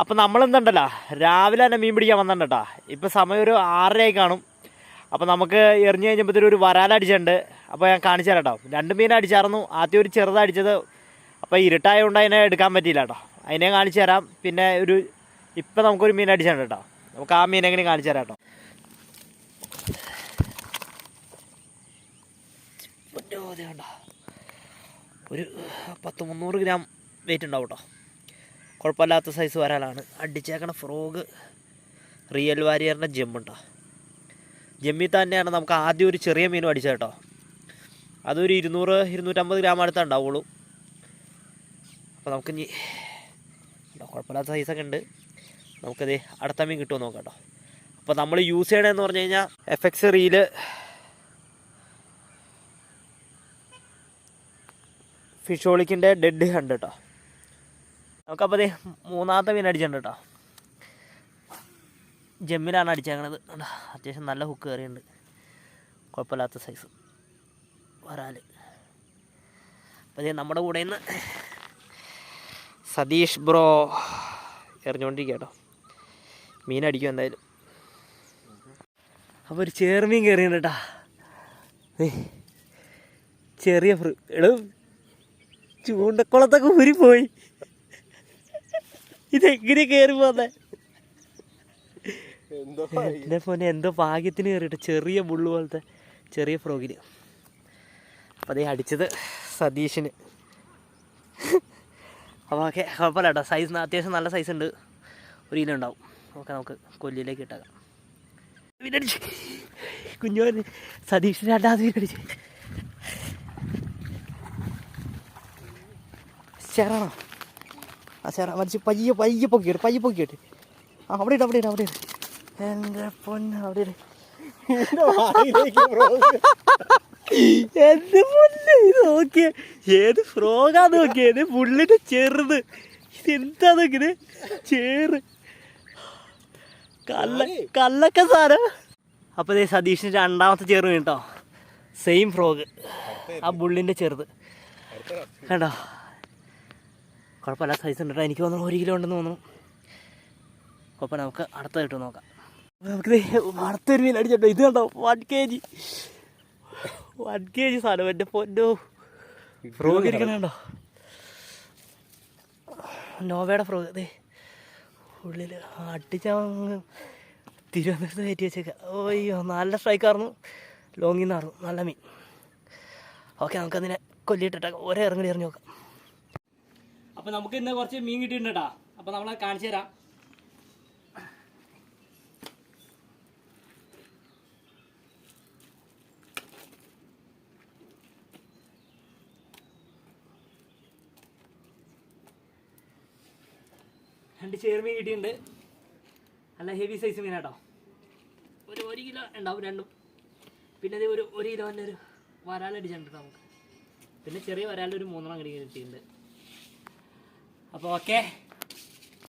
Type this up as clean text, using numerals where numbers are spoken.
അപ്പോൾ നമ്മളെന്തുണ്ടല്ലോ രാവിലെ തന്നെ മീൻ പിടിക്കാൻ വന്നിട്ടുണ്ടോ. ഇപ്പോൾ സമയം ഒരു 6:30 കാണും. അപ്പോൾ നമുക്ക് എറിഞ്ഞു കഴിഞ്ഞപ്പോഴത്തേനും ഒരു വരാലടിച്ചിട്ടുണ്ട്. അപ്പോൾ ഞാൻ കാണിച്ചു തരാം കേട്ടോ. 2 മീൻ അടിച്ചായിരുന്നു. ആദ്യം ഒരു ചെറുതടിച്ചത്. അപ്പോൾ ഇരുട്ടായതുകൊണ്ട് അതിനെ എടുക്കാൻ പറ്റിയില്ല കേട്ടോ. അതിനെ കാണിച്ചു തരാം. പിന്നെ ഇപ്പം നമുക്കൊരു മീൻ അടിച്ചിട്ടുണ്ട് കേട്ടോ. നമുക്ക് ആ മീൻ എങ്ങനെ കാണിച്ചു തരാം കേട്ടോ. ഒരു 100-300 ഗ്രാം വെയിറ്റ് ഉണ്ടാവും കേട്ടോ. കുഴപ്പമില്ലാത്ത സൈസ് വരാലാണ്. അടിച്ചേക്കണ ഫ്രോഗ് റിയൽ വാരിയറിൻ്റെ ജെമ്മുണ്ടോ. ജമ്മിൽ തന്നെയാണ് നമുക്ക് ആദ്യം ഒരു ചെറിയ മീനും അടിച്ചത് കേട്ടോ. അതൊരു 200-250 ഗ്രാം അടുത്ത് ഉണ്ടാവുള്ളൂ. അപ്പോൾ നമുക്കിനി കുഴപ്പമില്ലാത്ത സൈസൊക്കെ ഉണ്ട്. നമുക്കത് അടുത്ത മീൻ കിട്ടുമോ നോക്കാം കേട്ടോ. അപ്പോൾ നമ്മൾ യൂസ് ചെയ്യണമെന്ന് പറഞ്ഞു കഴിഞ്ഞാൽ FX റീല്, ഫിഷോളിക്കിൻ്റെ ഡെഡ് ഹണ്ട് കേട്ടോ. നമുക്കപ്പോൾ മൂന്നാമത്തെ മീൻ അടിച്ചിട്ടുണ്ട് കേട്ടോ. ജമ്മിലാണ് അടിച്ചേക്കണത്. അത്യാവശ്യം നല്ല ഹുക്ക് കയറിയുണ്ട്. കുഴപ്പമില്ലാത്ത സൈസ് വരാൽ. അപ്പോൾ നമ്മുടെ കൂടെ നിന്ന് സതീഷ് ബ്രോ എറിഞ്ഞുകൊണ്ടിരിക്കുക കേട്ടോ. മീൻ അടിക്കും എന്തായാലും. അപ്പോൾ ഒരു ചേർമീൻ കയറിയുണ്ട് കേട്ടോ. ചെറിയ ചൂണ്ടക്കുളത്തൊക്കെ ഊരിപ്പോയി. ഇതെങ്ങനെ കയറി പോന്നെ? എൻ്റെ ഫോനെ എന്തോ ഭാഗ്യത്തിന് കയറിയിട്ട് ചെറിയ മുള്ളു പോലത്തെ ചെറിയ ഫ്രോഗിന്. അപ്പോൾ അതേ അടിച്ചത് സതീഷിന്. അപ്പോൾ ഓക്കെ കുഴപ്പമില്ല കേട്ടോ. സൈസ് അത്യാവശ്യം നല്ല സൈസ് ഉണ്ട്. 1 കിലോ ഉണ്ടാവും. ഓക്കെ നമുക്ക് കൊല്ലിയിലേക്ക് ഇട്ടേക്കാം. മീനടിച്ച് കുഞ്ഞോന് സതീഷിന് 2ാമത് മീനടിച്ച്. ചേറാണോ? ആ ചേറാ മരിച്ച് പയ്യെ പൊക്കിയിട്ട് അവിടെ ഇട്ട് എൻ്റെ പൊന്ന് അവിടെ എൻ്റെ പൊന്ന്. ഇത് നോക്കിയേ, ഏത് ഫ്രോഗാന്ന് നോക്കിയത്. പുള്ളിൻ്റെ ചെറുത്. ഇതെന്താ നോക്കിയത്? ചേറ് കല്ലൊക്കെ സാധനം. അപ്പോൾ ഇതേ സതീഷിന് 2ാമത്തെ ചെറു കേട്ടോ. സെയിം ഫ്രോഗ്, ആ ബുള്ളിൻ്റെ ചെറുത് കേട്ടോ. കുഴപ്പമില്ല സൈസ് ഉണ്ട് കേട്ടോ. എനിക്ക് തോന്നുന്നു 1 കിലോ ഉണ്ടെന്ന് തോന്നുന്നു. കുഴപ്പമില്ല, നമുക്ക് അടുത്ത കിട്ടും നോക്കാം. നമുക്കിത് അടുത്തൊരു മീൻ അടിച്ചിട്ടോ. ഇത് കണ്ടോ 1 kg സാധനം. എൻ്റെ പൊന്നോ ഫ്രോഗ് ഇരിക്കണ കണ്ടോ. നോവയുടെ ഫ്രോഗ്. അതെ ഉള്ളിൽ അടിച്ചാൽ തിരുവനന്തപുരത്ത് കയറ്റി വെച്ചേക്കാം. ഓയ്യോ നല്ല സ്ട്രൈക്കായിരുന്നു. ലോങ്ങിൽ നിന്നായിരുന്നു. നല്ല മീൻ. ഓക്കെ നമുക്കതിനെ കൊല്ലിയിട്ടിട്ടേക്കാം. ഒരേ ഇറങ്ങി എറിഞ്ഞ് നോക്കാം. അപ്പോൾ നമുക്ക് ഇന്ന് കുറച്ച് മീൻ കിട്ടിയിട്ടുണ്ട് കേട്ടോ. അപ്പോൾ നമ്മളെ കാണിച്ചു തരാം. രണ്ട് ചേർമീൻ കിട്ടിയിട്ടുണ്ട്. നല്ല ഹെവി സൈസ് മീൻ കേട്ടോ. ഒരു 1 കിലോ ഉണ്ടാവും രണ്ടും. പിന്നെ അത് ഒരു 1 കിലോൻ്റെ ഒരു വരാലടിച്ചിട്ടുണ്ട് നമുക്ക്. പിന്നെ ചെറിയ വരാലൊരു 3 കിട്ടിയിട്ടുണ്ട്. അപ്പോൾ ഓക്കെ.